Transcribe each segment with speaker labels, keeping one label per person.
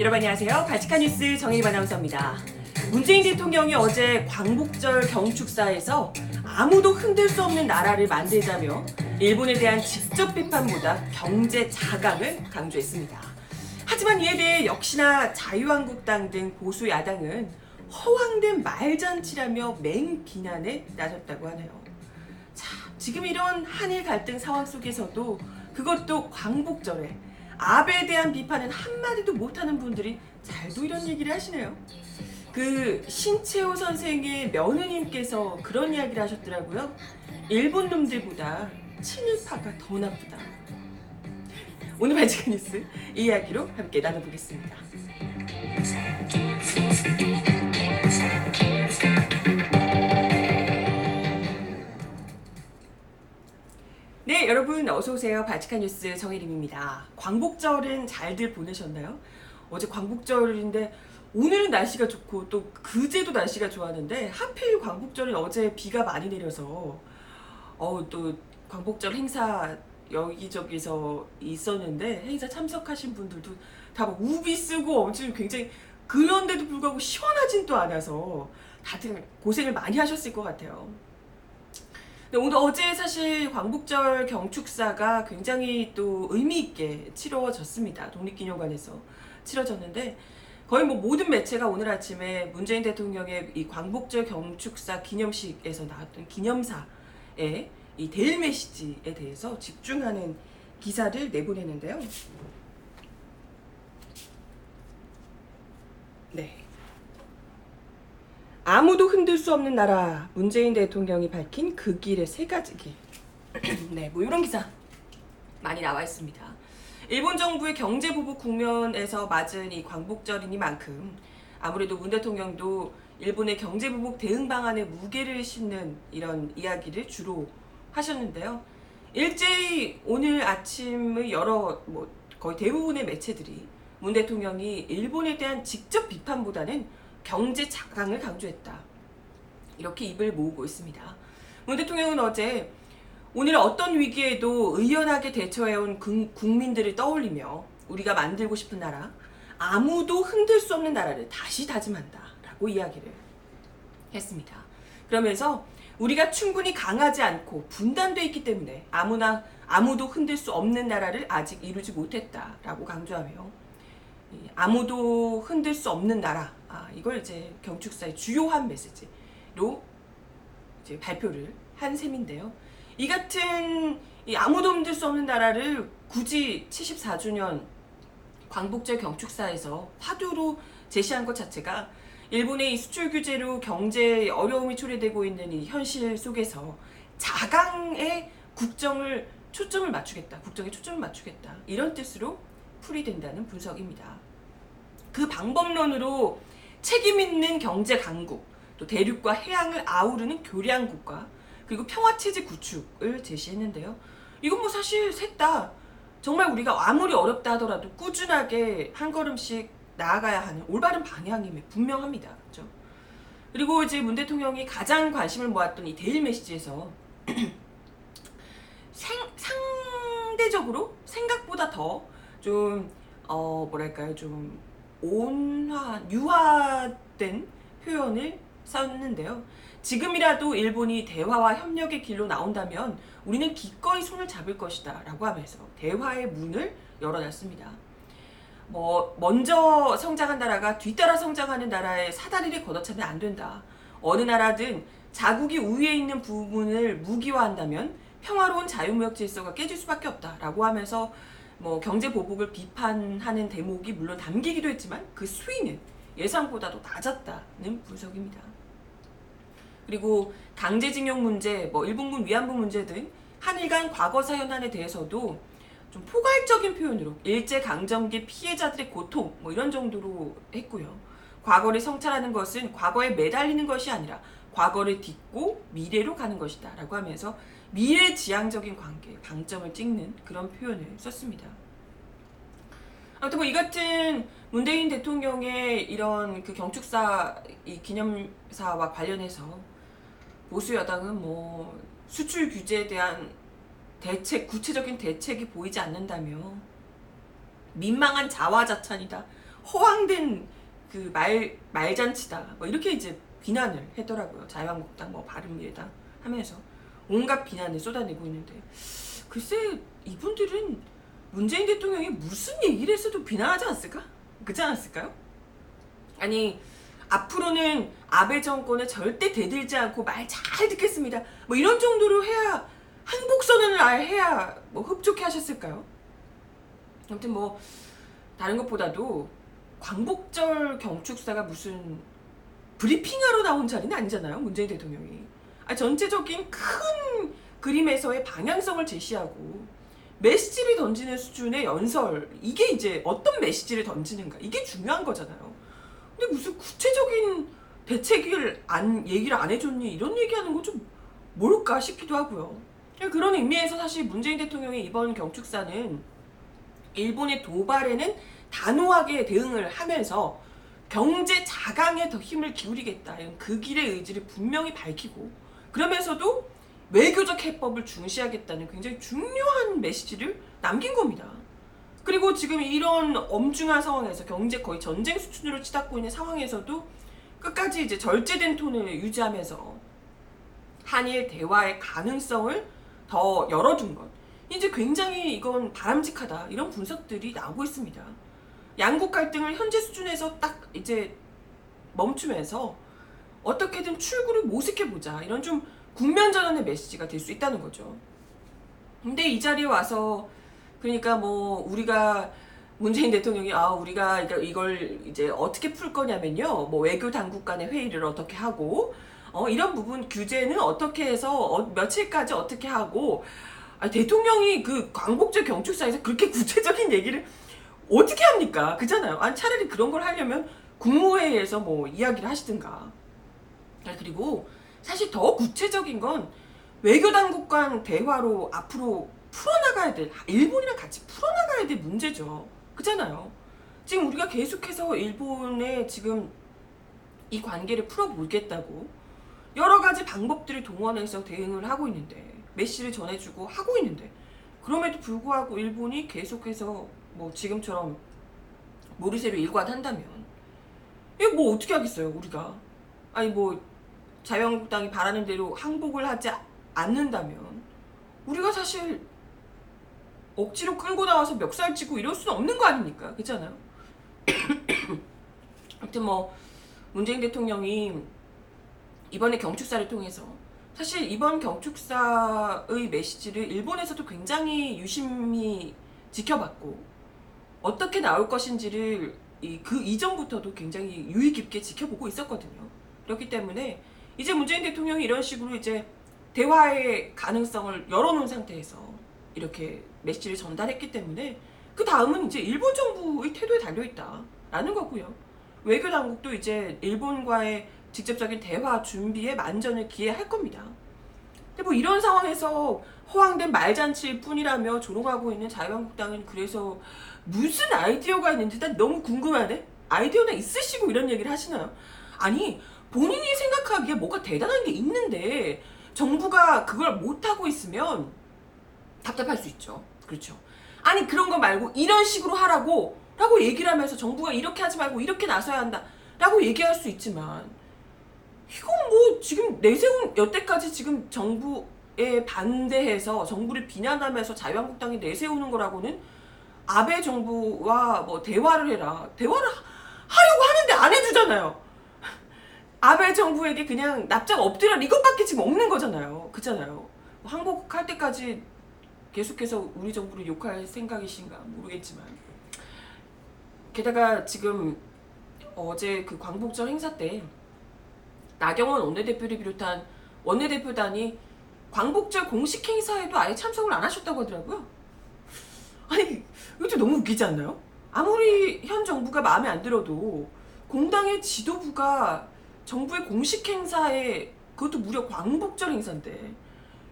Speaker 1: 여러분 안녕하세요. 발칙한 뉴스 정혜림 아나운서입니다. 문재인 대통령이 어제 광복절 경축사에서 아무도 흔들 수 없는 나라를 만들자며 일본에 대한 직접 비판보다 경제 자강을 강조했습니다. 하지만 이에 대해 역시나 자유한국당 등 보수 야당은 허황된 말잔치라며 맹비난에 나섰다고 하네요. 자, 지금 이런 한일 갈등 상황 속에서도 그것도 광복절에 아베에 대한 비판은 한마디도 못하는 분들이 잘도 이런 얘기를 하시네요. 그 신채호 선생의 며느님께서 그런 이야기를 하셨더라고요. 일본 놈들보다 친일파가 더 나쁘다. 오늘 발칙한 뉴스 이 이야기로 함께 나눠보겠습니다. 네, 여러분 어서오세요. 발칙한 뉴스 정혜림입니다. 광복절은 잘들 보내셨나요? 어제 광복절인데 오늘은 날씨가 좋고 또 그제도 날씨가 좋았는데 하필 광복절은 어제 비가 많이 내려서 또 광복절 행사 여기저기서 있었는데 행사 참석하신 분들도 다 막 우비 쓰고 엄청 굉장히 그런데도 불구하고 시원하진 또 않아서 다들 고생을 많이 하셨을 것 같아요. 오늘 어제 사실 광복절 경축사가 굉장히 또 의미 있게 치러졌습니다. 독립기념관에서 치러졌는데 거의 뭐 모든 매체가 오늘 아침에 문재인 대통령의 이 광복절 경축사 기념식에서 나왔던 기념사의 이 데일 메시지에 대해서 집중하는 기사를 내보내는데요. 네. 아무도 흔들 수 없는 나라, 문재인 대통령이 밝힌 그 길의 세 가지 길. 네, 뭐 이런 기사 많이 나와 있습니다. 일본 정부의 경제 보복 국면에서 맞은 이 광복절이니만큼 아무래도 문 대통령도 일본의 경제 보복 대응 방안에 무게를 싣는 이런 이야기를 주로 하셨는데요. 일제히 오늘 아침의 여러 거의 대부분의 매체들이 문 대통령이 일본에 대한 직접 비판보다는 경제 자강을 강조했다. 이렇게 입을 모으고 있습니다. 문 대통령은 어제 오늘 어떤 위기에도 의연하게 대처해온 국민들을 떠올리며 우리가 만들고 싶은 나라, 아무도 흔들 수 없는 나라를 다시 다짐한다. 라고 이야기를 했습니다. 그러면서 우리가 충분히 강하지 않고 분단되어 있기 때문에 아무도 흔들 수 없는 나라를 아직 이루지 못했다. 라고 강조하며 아무도 흔들 수 없는 나라, 이걸 이제 경축사의 주요한 메시지로 이제 발표를 한 셈인데요. 이 같은 아무도 흔들 수 없는 나라를 굳이 74주년 광복절 경축사에서 화두로 제시한 것 자체가 일본의 이 수출 규제로 경제에 어려움이 초래되고 있는 이 현실 속에서 자강의 초점을 맞추겠다. 이런 뜻으로 풀이된다는 분석입니다. 그 방법론으로 책임 있는 경제 강국, 또 대륙과 해양을 아우르는 교량 국가, 그리고 평화체제 구축을 제시했는데요. 이건 뭐 사실 셋 다 정말 우리가 아무리 어렵다 하더라도 꾸준하게 한 걸음씩 나아가야 하는 올바른 방향임에 분명합니다. 그렇죠? 그리고 이제 문 대통령이 가장 관심을 모았던 이 데일 메시지에서 상대적으로 생각보다 더 좀 좀 유화된 표현을 썼는데요. 지금이라도 일본이 대화와 협력의 길로 나온다면 우리는 기꺼이 손을 잡을 것이다 라고 하면서 대화의 문을 열어놨습니다. 먼저 성장한 나라가 뒤따라 성장하는 나라의 사다리를 걷어차면 안 된다. 어느 나라든 자국이 우위에 있는 부분을 무기화한다면 평화로운 자유무역 질서가 깨질 수밖에 없다 라고 하면서 경제 보복을 비판하는 대목이 물론 담기기도 했지만 그 수위는 예상보다도 낮았다는 분석입니다. 그리고 강제징용 문제, 일본군 위안부 문제 등 한일 간 과거사 현안에 대해서도 좀 포괄적인 표현으로 일제강점기 피해자들의 고통 뭐 이런 정도로 했고요. 과거를 성찰하는 것은 과거에 매달리는 것이 아니라 과거를 딛고 미래로 가는 것이다 라고 하면서 미래지향적인 관계에 방점을 찍는 그런 표현을 썼습니다. 아무튼 뭐 이 같은 문재인 대통령의 이런 그 경축사 이 기념사와 관련해서 보수 여당은 뭐 수출 규제에 대한 대책, 구체적인 대책이 보이지 않는다며 민망한 자화자찬이다, 허황된 그 말잔치다, 뭐 이렇게 이제 비난을 하더라고요. 자유한국당, 뭐 바른미래당 하면서 온갖 비난을 쏟아내고 있는데, 글쎄 이분들은 문재인 대통령이 무슨 얘기를 했어도 비난하지 않았을까? 그렇지 않았을까요? 아니 앞으로는 아베 정권에 절대 대들지 않고 말 잘 듣겠습니다, 뭐 이런 정도로 해야, 항복선언을 아예 해야 뭐 흡족해 하셨을까요? 아무튼 뭐 다른 것보다도 광복절 경축사가 무슨 브리핑하러 나온 자리는 아니잖아요. 문재인 대통령이 전체적인 큰 그림에서의 방향성을 제시하고 메시지를 던지는 수준의 연설, 이게 이제 어떤 메시지를 던지는가, 이게 중요한 거잖아요. 근데 무슨 구체적인 대책을 얘기를 안 해줬니, 이런 얘기하는 건 좀 뭘까 싶기도 하고요. 그런 의미에서 사실 문재인 대통령의 이번 경축사는 일본의 도발에는 단호하게 대응을 하면서 경제 자강에 더 힘을 기울이겠다, 그 길의 의지를 분명히 밝히고, 그러면서도 외교적 해법을 중시하겠다는 굉장히 중요한 메시지를 남긴 겁니다. 그리고 지금 이런 엄중한 상황에서 경제 거의 전쟁 수준으로 치닫고 있는 상황에서도 끝까지 이제 절제된 톤을 유지하면서 한일 대화의 가능성을 더 열어둔 것, 이제 굉장히 이건 바람직하다, 이런 분석들이 나오고 있습니다. 양국 갈등을 현재 수준에서 딱 이제 멈추면서 어떻게든 출구를 모색해보자, 이런 좀 국면 전환의 메시지가 될 수 있다는 거죠. 근데 이 자리에 와서 그러니까 뭐 우리가 문재인 대통령이 우리가 이걸 이제 어떻게 풀 거냐면요, 뭐 외교 당국 간의 회의를 어떻게 하고 이런 부분 규제는 어떻게 해서 며칠까지 어떻게 하고, 대통령이 그 광복절 경축사에서 그렇게 구체적인 얘기를 어떻게 합니까? 그잖아요. 차라리 그런 걸 하려면 국무회의에서 뭐 이야기를 하시든가. 그리고 사실 더 구체적인 건 외교 당국 간 대화로 앞으로 풀어나가야 될, 일본이랑 같이 풀어나가야 될 문제죠. 그잖아요. 지금 우리가 계속해서 일본에 지금 이 관계를 풀어보겠다고 여러 가지 방법들을 동원해서 대응을 하고 있는데, 메시지를 전해주고 하고 있는데, 그럼에도 불구하고 일본이 계속해서 뭐 지금처럼 모르쇠로 일관한다면 이거 뭐 어떻게 하겠어요, 우리가. 아니 뭐 자유한국당이 바라는 대로 항복을 하지 않는다면 우리가 사실 억지로 끌고 나와서 멱살지고 이럴 수는 없는 거 아닙니까? 그렇잖아요. 아무튼 뭐 문재인 대통령이 이번에 경축사를 통해서 사실 이번 경축사의 메시지를 일본에서도 굉장히 유심히 지켜봤고, 어떻게 나올 것인지를 그 이전부터도 굉장히 유의 깊게 지켜보고 있었거든요. 그렇기 때문에 이제 문재인 대통령이 이런 식으로 이제 대화의 가능성을 열어놓은 상태에서 이렇게 메시지를 전달했기 때문에 그 다음은 이제 일본 정부의 태도에 달려있다라는 거고요. 외교 당국도 이제 일본과의 직접적인 대화 준비에 만전을 기해할 겁니다. 근데 뭐 이런 상황에서 허황된 말잔치일 뿐이라며 조롱하고 있는 자유한국당은 그래서 무슨 아이디어가 있는지 난 너무 궁금하네. 아이디어나 있으시고 이런 얘기를 하시나요? 아니 본인이 생각하기에 뭐가 대단한 게 있는데 정부가 그걸 못하고 있으면 답답할 수 있죠. 그렇죠. 아니 그런 거 말고 이런 식으로 하라고 라고 얘기를 하면서 정부가 이렇게 하지 말고 이렇게 나서야 한다 라고 얘기할 수 있지만, 이건 뭐 지금 내세운 여태까지 지금 정부에 반대해서 정부를 비난하면서 자유한국당이 내세우는 거라고는 아베 정부와 뭐 대화를 해라, 대화를 하려고 하는데 안 해주잖아요. 아베 정부에게 그냥 납작 엎드려 이것밖에 지금 없는 거잖아요. 그렇잖아요. 항복할 때까지 계속해서 우리 정부를 욕할 생각이신가 모르겠지만, 게다가 지금 어제 그 광복절 행사 때 나경원 원내대표를 비롯한 원내대표단이 광복절 공식 행사에도 아예 참석을 안 하셨다고 하더라고요. 아니 이것도 너무 웃기지 않나요? 아무리 현 정부가 마음에 안 들어도 공당의 지도부가 정부의 공식 행사에, 그것도 무려 광복절 행사인데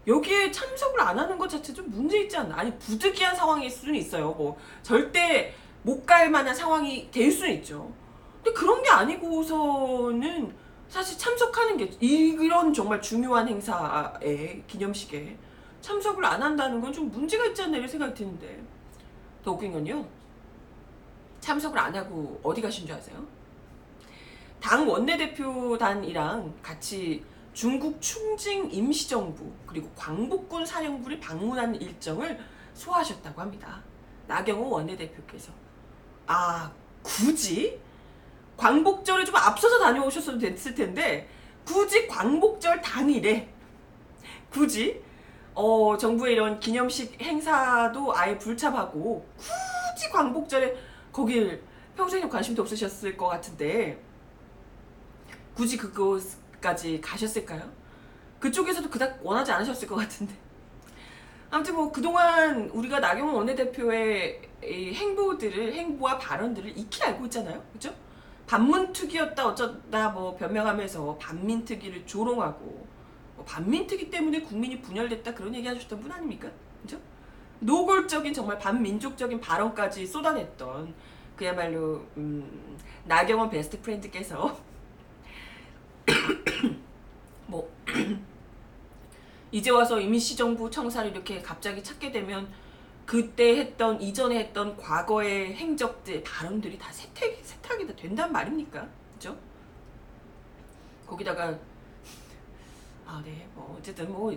Speaker 1: 여기에 참석을 안 하는 것 자체 좀 문제 있지 않나? 아니 부득이한 상황일 수는 있어요. 뭐 절대 못 갈 만한 상황이 될 수는 있죠. 근데 그런 게 아니고서는 사실 참석하는 게, 이런 정말 중요한 행사에, 기념식에 참석을 안 한다는 건 좀 문제가 있지 않나 이런 생각이 드는데, 더 웃긴 건요, 참석을 안 하고 어디 가신 줄 아세요? 당 원내대표단이랑 같이 중국 충칭 임시정부 그리고 광복군 사령부를 방문한 일정을 소화하셨다고 합니다. 나경원 원내대표께서. 아, 굳이? 광복절에 좀 앞서서 다녀오셨어도 됐을 텐데 굳이 광복절 당일에 굳이 정부의 이런 기념식 행사도 아예 불참하고 굳이 광복절에, 거길 평소에는 관심도 없으셨을 것 같은데 굳이 그곳까지 가셨을까요? 그쪽에서도 그닥 원하지 않으셨을 것 같은데. 아무튼 뭐 그동안 우리가 나경원 원내대표의 이 행보와 발언들을 익히 알고 있잖아요. 그죠? 반문특위였다 어쩌다 뭐 변명하면서 반민특위를 조롱하고, 뭐 반민특위 때문에 국민이 분열됐다 그런 얘기 하셨던 분 아닙니까? 그죠? 노골적인 정말 반민족적인 발언까지 쏟아냈던 그야말로 나경원 베스트 프렌드께서 뭐 이제 와서 임시정부 청사를 이렇게 갑자기 찾게 되면 그때 했던, 이전에 했던 과거의 행적들, 발언들이 다 세탁이 다 된단 말입니까? 그죠? 거기다가 네, 뭐 어쨌든 뭐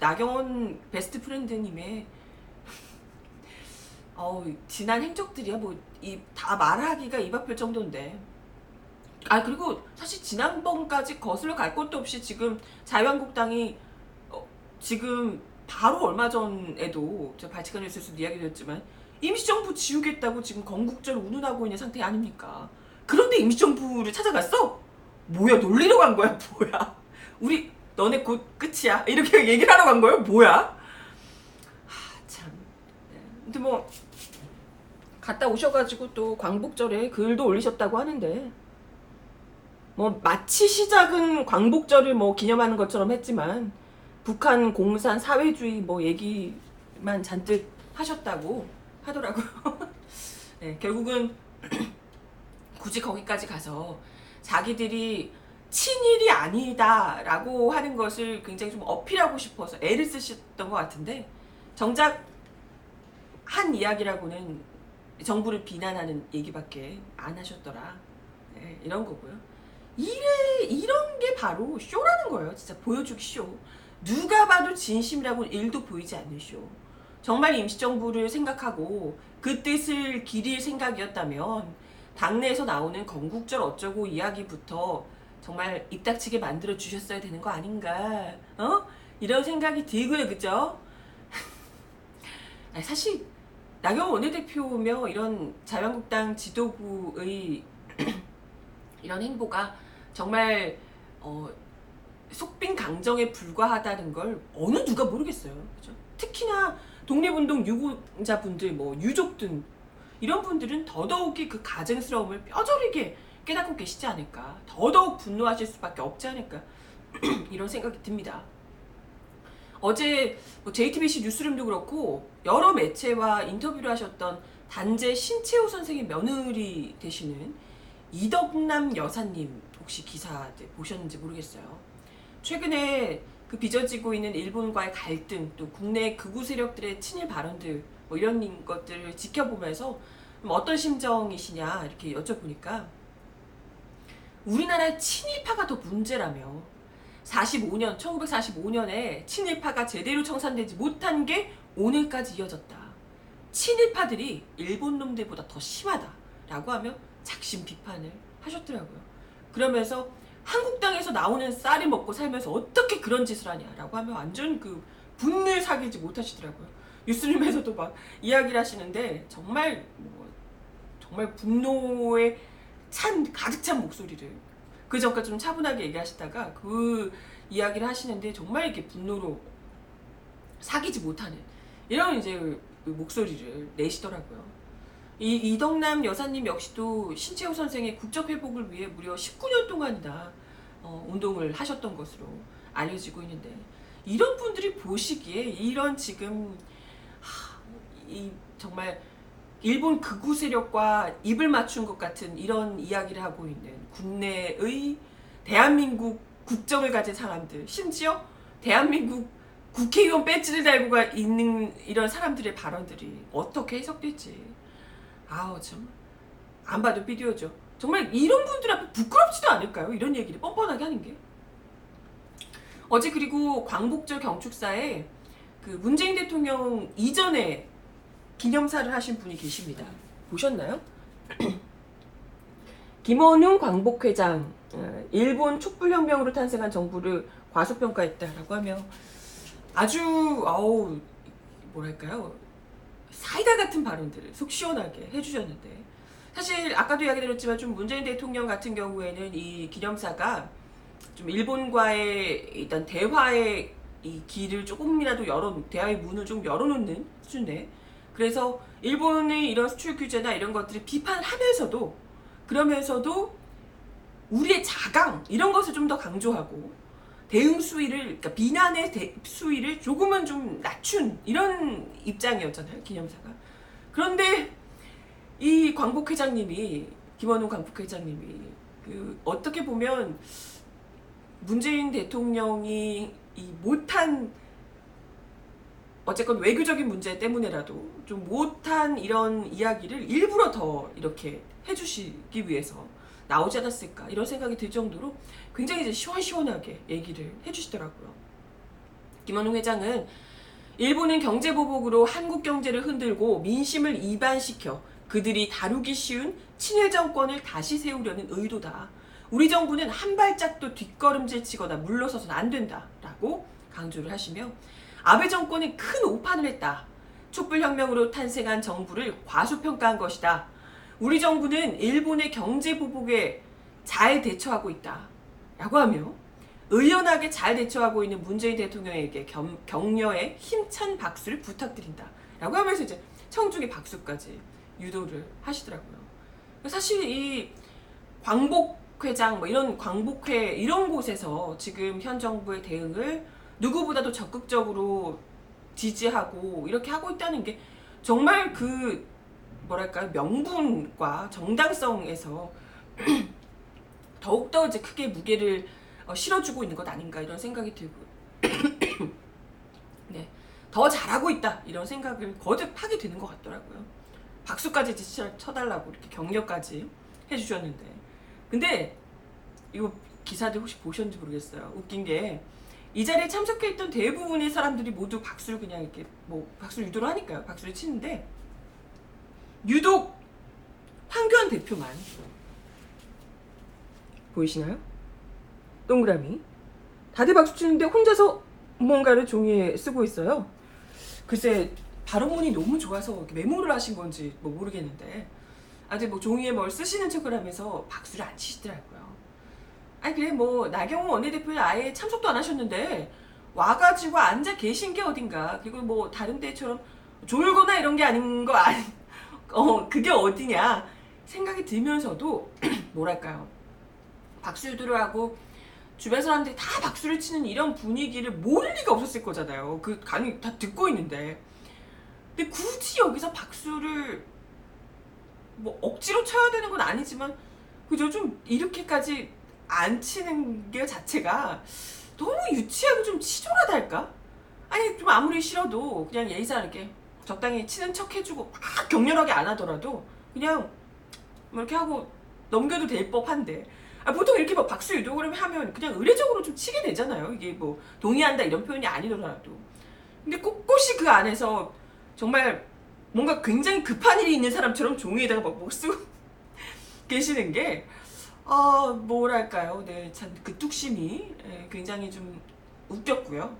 Speaker 1: 나경원 베스트 프렌드님의 지난 행적들이야 뭐 다 말하기가 입 아플 정도인데. 그리고 사실 지난번까지 거슬러 갈 것도 없이 지금 자유한국당이 지금 바로 얼마 전에도 제가 발칙한 뉴스에서도 이야기드렸지만 임시정부 지우겠다고 지금 건국절 운운하고 있는 상태 아닙니까? 그런데 임시정부를 찾아갔어? 뭐야, 놀리러 간 거야 뭐야? 우리 너네 곧 끝이야 이렇게 얘기를 하러 간 거예요? 뭐야? 참. 근데 뭐 갔다 오셔가지고 또 광복절에 글도 올리셨다고 하는데, 뭐 마치 시작은 광복절을 뭐 기념하는 것처럼 했지만 북한 공산 사회주의 뭐 얘기만 잔뜩 하셨다고 하더라고요. 네, 결국은 굳이 거기까지 가서 자기들이 친일이 아니다라고 하는 것을 굉장히 좀 어필하고 싶어서 애를 쓰셨던 것 같은데, 정작 한 이야기라고는 정부를 비난하는 얘기밖에 안 하셨더라. 네, 이런 거고요. 이런 게 바로 쇼라는 거예요. 진짜 보여주기 쇼. 누가 봐도 진심이라고는 1도 보이지 않는 쇼. 정말 임시정부를 생각하고 그 뜻을 기릴 생각이었다면 당내에서 나오는 건국절 어쩌고 이야기부터 정말 입닥치게 만들어 주셨어야 되는 거 아닌가, 이런 생각이 들고요. 그죠? 사실 나경원 원내대표며 이런 자유한국당 지도부의 이런 행보가 정말 속빈 강정에 불과하다는 걸 어느 누가 모르겠어요. 그죠? 특히나 독립운동 유공자분들, 뭐 유족들, 이런 분들은 더더욱이 그 가증스러움을 뼈저리게 깨닫고 계시지 않을까, 더더욱 분노하실 수밖에 없지 않을까 이런 생각이 듭니다. 어제 뭐 JTBC 뉴스룸도 그렇고 여러 매체와 인터뷰를 하셨던 단재 신채호 선생의 며느리 되시는 이덕남 여사님, 혹시 기사 보셨는지 모르겠어요. 최근에 그 빚어지고 있는 일본과의 갈등, 또 국내 극우 세력들의 친일 발언들, 뭐 이런 것들을 지켜보면서 어떤 심정이시냐 이렇게 여쭤보니까 우리나라의 친일파가 더 문제라며, 1945년에 친일파가 제대로 청산되지 못한 게 오늘까지 이어졌다. 친일파들이 일본 놈들보다 더 심하다라고 하며 작심 비판을 하셨더라고요. 그러면서 한국당에서 나오는 쌀을 먹고 살면서 어떻게 그런 짓을 하냐라고 하면 완전 그 분노를 사귀지 못하시더라고요. 뉴스룸에서도 막 이야기를 하시는데 정말 분노에 가득 찬 목소리를, 그 전까지 좀 차분하게 얘기하시다가 그 이야기를 하시는데 정말 이렇게 분노로 사귀지 못하는 이런 이제 목소리를 내시더라고요. 이 이덕남 여사님 역시도 신채호 선생의 국적 회복을 위해 무려 19년 동안이나 운동을 하셨던 것으로 알려지고 있는데, 이런 분들이 보시기에 이런 지금 이 정말 일본 극우 세력과 입을 맞춘 것 같은 이런 이야기를 하고 있는 국내의 대한민국 국적을 가진 사람들, 심지어 대한민국 국회의원 배지를 달고 있는 이런 사람들의 발언들이 어떻게 해석될지, 아우 참 안 봐도 비디오죠. 정말 이런 분들 앞에 부끄럽지도 않을까요? 이런 얘기를 뻔뻔하게 하는 게. 어제 그리고 광복절 경축사에 그 문재인 대통령 이전에 기념사를 하신 분이 계십니다. 보셨나요? 김원웅 광복회장, 일본 촛불혁명으로 탄생한 정부를 과소평가했다라고 하며 아주 뭐랄까요, 사이다 같은 발언들을 속 시원하게 해주셨는데, 사실 아까도 이야기 드렸지만 좀 문재인 대통령 같은 경우에는 이 기념사가 좀 일본과의 일단 대화의 이 길을 조금이라도 대화의 문을 좀 열어놓는 수준인데, 그래서 일본의 이런 수출 규제나 이런 것들을 비판하면서도, 그러면서도 우리의 자강 이런 것을 좀 더 강조하고 대응 수위를, 그러니까 비난의 수위를 조금은 좀 낮춘 이런 입장이었잖아요, 기념사가. 그런데 이 광복회장님이, 김원웅 광복회장님이 어떻게 보면 문재인 대통령이 이 못한, 어쨌건 외교적인 문제 때문에라도 좀 못한 이런 이야기를 일부러 더 이렇게 해주시기 위해서 나오지 않았을까 이런 생각이 들 정도로 굉장히 이제 시원시원하게 얘기를 해주시더라고요. 김원웅 회장은 일본은 경제보복으로 한국 경제를 흔들고 민심을 이반시켜 그들이 다루기 쉬운 친일 정권을 다시 세우려는 의도다. 우리 정부는 한 발짝도 뒷걸음질 치거나 물러서서는 안 된다라고 강조를 하시며, 아베 정권은 큰 오판을 했다. 촛불혁명으로 탄생한 정부를 과소평가한 것이다. 우리 정부는 일본의 경제보복에 잘 대처하고 있다. 라고 하며 의연하게 잘 대처하고 있는 문재인 대통령에게 격려의 힘찬 박수를 부탁드린다. 라고 하면서 이제 청중의 박수까지 유도를 하시더라고요. 사실 이 광복회장, 이런 광복회 이런 곳에서 지금 현 정부의 대응을 누구보다도 적극적으로 지지하고 이렇게 하고 있다는 게 정말 뭐랄까요, 명분과 정당성에서 더욱더 이제 크게 무게를 실어주고 있는 것 아닌가 이런 생각이 들고 네, 더 잘하고 있다 이런 생각을 거듭 하게 되는 것 같더라고요. 박수까지 쳐달라고 이렇게 격려까지 해주셨는데, 근데 이거 기사들 혹시 보셨는지 모르겠어요. 웃긴 게 이 자리에 참석했던 대부분의 사람들이 모두 박수를 그냥 이렇게 박수를 유도를 하니까요. 박수를 치는데 유독 황교안 대표만, 보이시나요? 동그라미. 다들 박수 치는데 혼자서 뭔가를 종이에 쓰고 있어요. 글쎄 발언문이 너무 좋아서 메모를 하신 건지 모르겠는데, 아직 종이에 뭘 쓰시는 척을 하면서 박수를 안 치시더라고요. 아니 그래 나경원 원내대표는 아예 참석도 안 하셨는데 와가지고 앉아 계신 게 어딘가, 그리고 다른 데처럼 졸거나 이런 게 아닌 거 그게 어디냐 생각이 들면서도 뭐랄까요, 박수 유도를 하고 주변 사람들이 다 박수를 치는 이런 분위기를 모를 리가 없었을 거잖아요. 그 강의 다 듣고 있는데. 근데 굳이 여기서 박수를 억지로 쳐야 되는 건 아니지만, 그죠? 좀 이렇게까지 안 치는 게 자체가 너무 유치하고 좀 치졸하달까? 아니 좀 아무리 싫어도 그냥 예의상 이렇게 적당히 치는 척 해주고 막 격렬하게 안 하더라도 그냥 이렇게 하고 넘겨도 될 법한데, 보통 이렇게 박수 유도를 하면 그냥 의례적으로 좀 치게 되잖아요. 이게 동의한다 이런 표현이 아니더라도. 근데 꼿꼿이 그 안에서 정말 뭔가 굉장히 급한 일이 있는 사람처럼 종이에다가 막 쓰고 계시는 게 뭐랄까요, 네, 참 그 뚝심이 굉장히 좀 웃겼고요.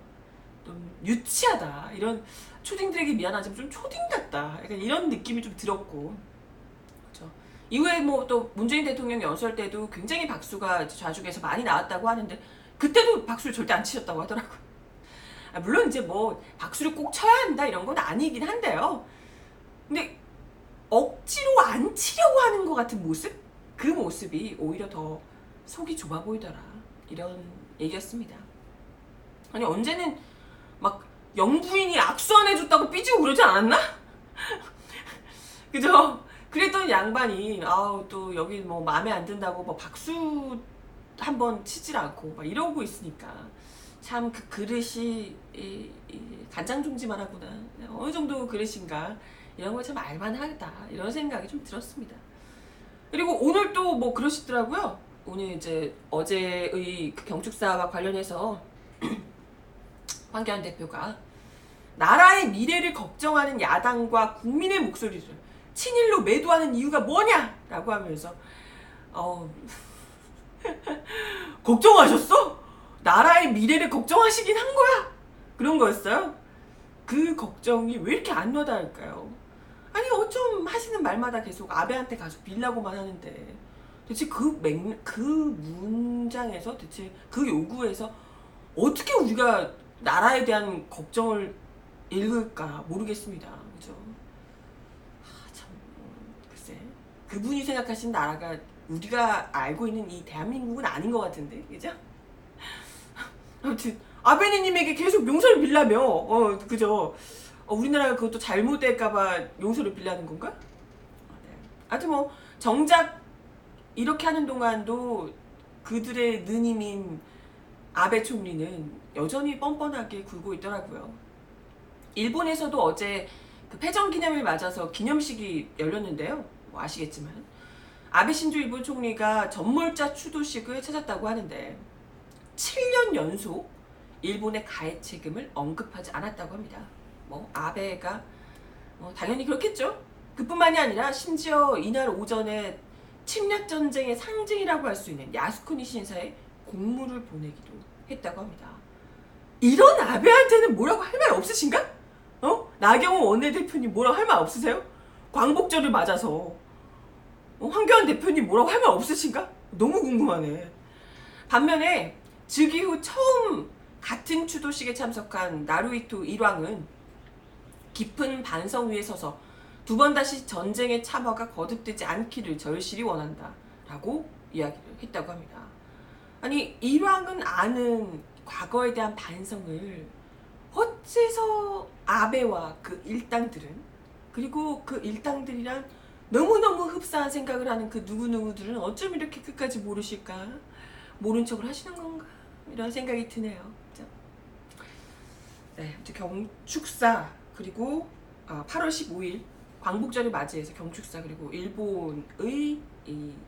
Speaker 1: 좀 유치하다, 이런 초딩들에게 미안하지만 좀 초딩 같다, 약간 이런 느낌이 좀 들었고, 그렇죠. 이후에 또 문재인 대통령 연설 때도 굉장히 박수가 좌중에서 많이 나왔다고 하는데 그때도 박수를 절대 안 치셨다고 하더라고요. 물론 이제 뭐 박수를 꼭 쳐야 한다 이런 건 아니긴 한데요. 근데 억지로 안 치려고 하는 것 같은 모습? 그 모습이 오히려 더 속이 좁아 보이더라. 이런 얘기였습니다. 아니 언제는 막 영부인이 악수 안 해줬다고 삐지고 그러지 않았나? 그죠? 그랬던 양반이 아우 또 여기 뭐 마음에 안 든다고 뭐 박수 한번 치질 않고 막 이러고 있으니까 참 그 그릇이 간장종지만 하구나. 어느 정도 그릇인가 이런 걸 참 알만하다 이런 생각이 좀 들었습니다. 그리고 오늘 또 뭐 그러시더라고요. 오늘 이제 어제의 그 경축사와 관련해서 황교안 대표가 나라의 미래를 걱정하는 야당과 국민의 목소리를 친일로 매도하는 이유가 뭐냐라고 하면서 걱정하셨어? 나라의 미래를 걱정하시긴 한 거야? 그런 거였어요. 그 걱정이 왜 이렇게 안 와닿을까요? 아니 어쩜 하시는 말마다 계속 아베한테 가서 빌라고만 하는데 대체 그 문장에서 대체 그 요구에서 어떻게 우리가 나라에 대한 걱정을 읽을까 모르겠습니다. 그죠? 참 글쎄 그분이 생각하신 나라가 우리가 알고 있는 이 대한민국은 아닌 것 같은데 그죠? 아무튼 아베니님에게 계속 용서를 빌라며 그죠? 우리나라가 그것도 잘못될까봐 용서를 빌라는 건가? 네. 하여튼 뭐 정작 이렇게 하는 동안도 그들의 느님인 아베 총리는 여전히 뻔뻔하게 굴고 있더라고요. 일본에서도 어제 그 패전기념일 맞아서 기념식이 열렸는데요. 뭐 아시겠지만 아베 신조 일본 총리가 전몰자 추도식을 찾았다고 하는데 7년 연속 일본의 가해 책임을 언급하지 않았다고 합니다. 뭐 아베가 당연히 그렇겠죠. 그뿐만이 아니라 심지어 이날 오전에 침략 전쟁의 상징이라고 할 수 있는 야스쿠니 신사에 공물을 보내기도 했다고 합니다. 이런 아베한테는 뭐라고 할 말 없으신가? 나경원 원내대표님 뭐라고 할 말 없으세요? 광복절을 맞아서 황교안 대표님 뭐라고 할 말 없으신가? 너무 궁금하네. 반면에 즉위 후 처음 같은 추도식에 참석한 나루히토 일왕은 깊은 반성 위에 서서 두 번 다시 전쟁의 참화가 거듭되지 않기를 절실히 원한다 라고 이야기를 했다고 합니다. 아니 일왕은 아는 과거에 대한 반성을 어째서 아베와 그 일당들은 그리고 그 일당들이랑 너무너무 흡사한 생각을 하는 그 누구누구들은 어쩜 이렇게 끝까지 모르실까? 모른 척을 하시는 건가? 이런 생각이 드네요. 그렇죠? 네, 경축사 그리고 8월 15일 광복절을 맞이해서 경축사 그리고 일본의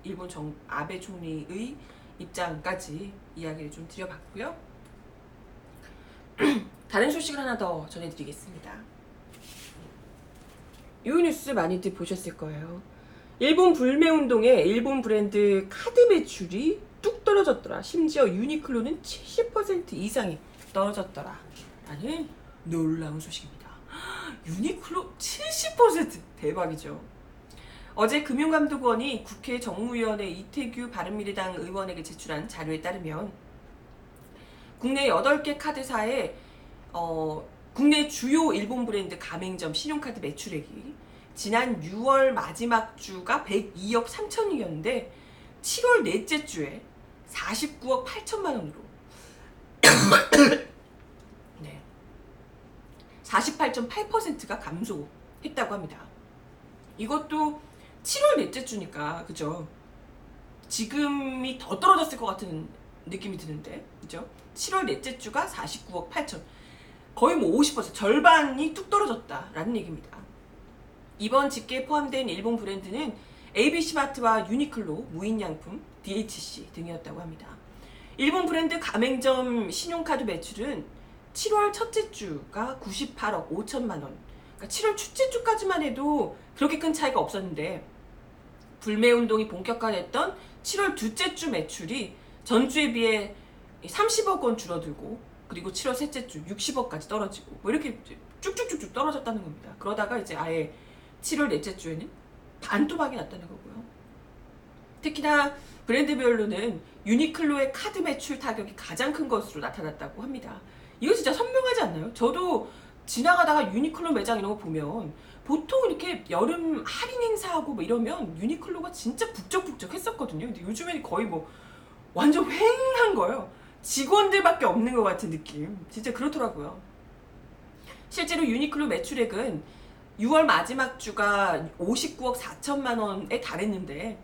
Speaker 1: 일본 아베 총리의 입장까지 이야기를 좀 드려봤고요. 다른 소식을 하나 더 전해드리겠습니다. 이 뉴스 많이들 보셨을 거예요. 일본 불매운동에 일본 브랜드 카드 매출이 뚝 떨어졌더라. 심지어 유니클로는 70% 이상이 떨어졌더라. 라는 놀라운 소식입니다. 유니클로 70% 대박이죠. 어제 금융감독원이 국회 정무위원회 이태규 바른미래당 의원에게 제출한 자료에 따르면 국내 8개 카드사에 국내 주요 일본 브랜드 가맹점 신용카드 매출액이 지난 6월 마지막 주가 102억 3천이었는데 7월 넷째 주에 49억 8천만 원으로 네, 48.8%가 감소했다고 합니다. 이것도 7월 넷째 주니까 그죠? 지금이 더 떨어졌을 것 같은 느낌이 드는데 그죠? 7월 넷째 주가 49억 8천 거의 뭐 50% 절반이 뚝 떨어졌다라는 얘기입니다. 이번 집계에 포함된 일본 브랜드는 ABC마트와 유니클로, 무인양품, DHC 등이었다고 합니다. 일본 브랜드 가맹점 신용카드 매출은 7월 첫째 주가 98억 5천만 원 그러니까 7월 첫째 주까지만 해도 그렇게 큰 차이가 없었는데 불매운동이 본격화됐던 7월 둘째 주 매출이 전주에 비해 30억 원 줄어들고 그리고 7월 셋째 주 60억까지 떨어지고 뭐 이렇게 쭉쭉쭉쭉 떨어졌다는 겁니다. 그러다가 이제 아예 7월 넷째 주에는 반토막이 났다는 거고요. 특히나 브랜드별로는 유니클로의 카드 매출 타격이 가장 큰 것으로 나타났다고 합니다. 이거 진짜 선명하지 않나요? 저도 지나가다가 유니클로 매장 이런 거 보면 보통 이렇게 여름 할인 행사하고 뭐 이러면 유니클로가 진짜 북적북적 했었거든요. 근데 요즘에는 거의 뭐 완전 휑한 거예요. 직원들밖에 없는 것 같은 느낌. 진짜 그렇더라고요. 실제로 유니클로 매출액은 6월 마지막 주가 59억 4천만 원에 달했는데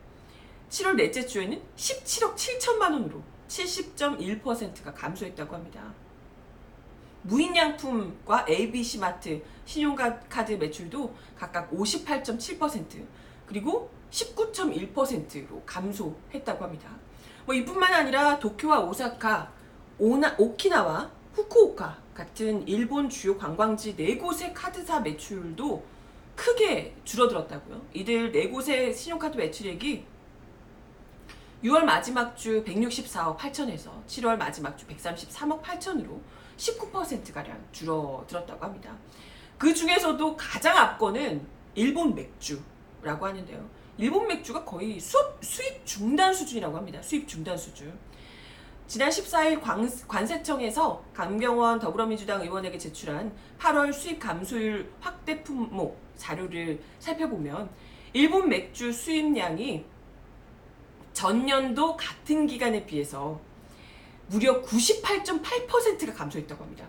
Speaker 1: 7월 넷째 주에는 17억 7천만 원으로 70.1%가 감소했다고 합니다. 무인양품과 ABC마트 신용카드 매출도 각각 58.7% 그리고 19.1%로 감소했다고 합니다. 뭐 이뿐만 아니라 도쿄와 오사카, 오키나와 후쿠오카 같은 일본 주요 관광지 4곳의 카드사 매출도 크게 줄어들었다고요. 이들 4곳의 신용카드 매출액이 6월 마지막 주 164억 8천에서 7월 마지막 주 133억 8천으로 19%가량 줄어들었다고 합니다. 그 중에서도 가장 앞권은 일본 맥주라고 하는데요. 일본 맥주가 거의 수입 중단 수준이라고 합니다. 수입 중단 수준. 지난 14일 관세청에서 강병원 더불어민주당 의원에게 제출한 8월 수입 감소율 확대 품목 자료를 살펴보면 일본 맥주 수입량이 전년도 같은 기간에 비해서 무려 98.8%가 감소했다고 합니다.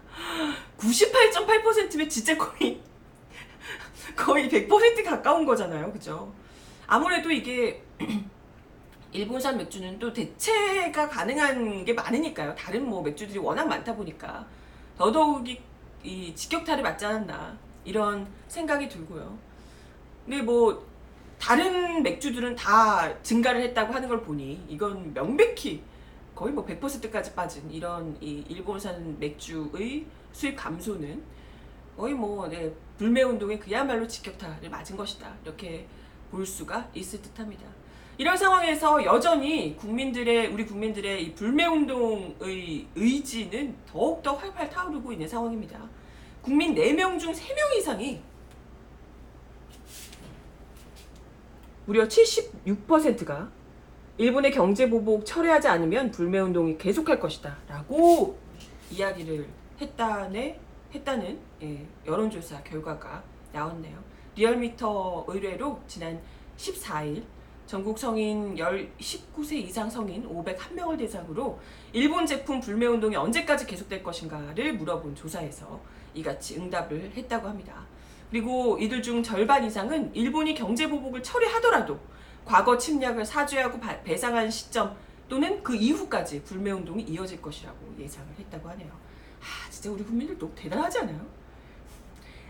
Speaker 1: 98.8%면 진짜 거의 100% 가까운 거잖아요. 그죠? 아무래도 이게 일본산 맥주는 또 대체가 가능한 게 많으니까요. 다른 뭐 맥주들이 워낙 많다 보니까 더더욱이 이 직격탄을 맞지 않았나 이런 생각이 들고요. 근데 뭐 다른 맥주들은 다 증가를 했다고 하는 걸 보니 이건 명백히 거의 뭐 100%까지 빠진 이런 이 일본산 맥주의 수입 감소는 거의 뭐 불매운동에 그야말로 직격탄을 맞은 것이다. 이렇게 볼 수가 있을 듯합니다. 이런 상황에서 여전히 우리 국민들의 이 불매운동의 의지는 더욱더 활발 타오르고 있는 상황입니다. 국민 4명 중 3명 이상이 무려 76%가 일본의 경제보복 철회하지 않으면 불매운동이 계속할 것이다 라고 이야기를 했다는 여론조사 결과가 나왔네요. 리얼미터 의뢰로 지난 14일 전국 성인 19세 이상 성인 501명을 대상으로 일본 제품 불매운동이 언제까지 계속될 것인가를 물어본 조사에서 이같이 응답을 했다고 합니다. 그리고 이들 중 절반 이상은 일본이 경제보복을 처리하더라도 과거 침략을 사죄하고 배상한 시점 또는 그 이후까지 불매운동이 이어질 것이라고 예상을 했다고 하네요. 진짜 우리 국민들 너무 대단하지 않아요?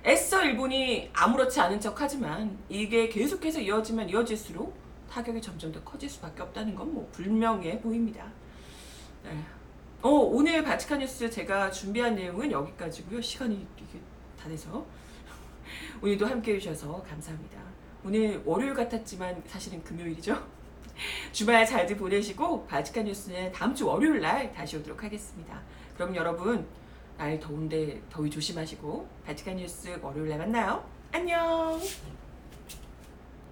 Speaker 1: 애써 일본이 아무렇지 않은 척 하지만 이게 계속해서 이어지면 이어질수록 타격이 점점 더 커질 수밖에 없다는 건 뭐 분명해 보입니다. 네. 오늘 바치칸 뉴스 제가 준비한 내용은 여기까지고요. 시간이 이게 다 돼서 오늘도 함께 해주셔서 감사합니다. 오늘 월요일 같았지만 사실은 금요일이죠. 주말 잘들 보내시고 바치칸 뉴스는 다음 주 월요일 날 다시 오도록 하겠습니다. 그럼 여러분 날 더운데 더위 조심하시고 바치칸 뉴스 월요일 날 만나요. 안녕.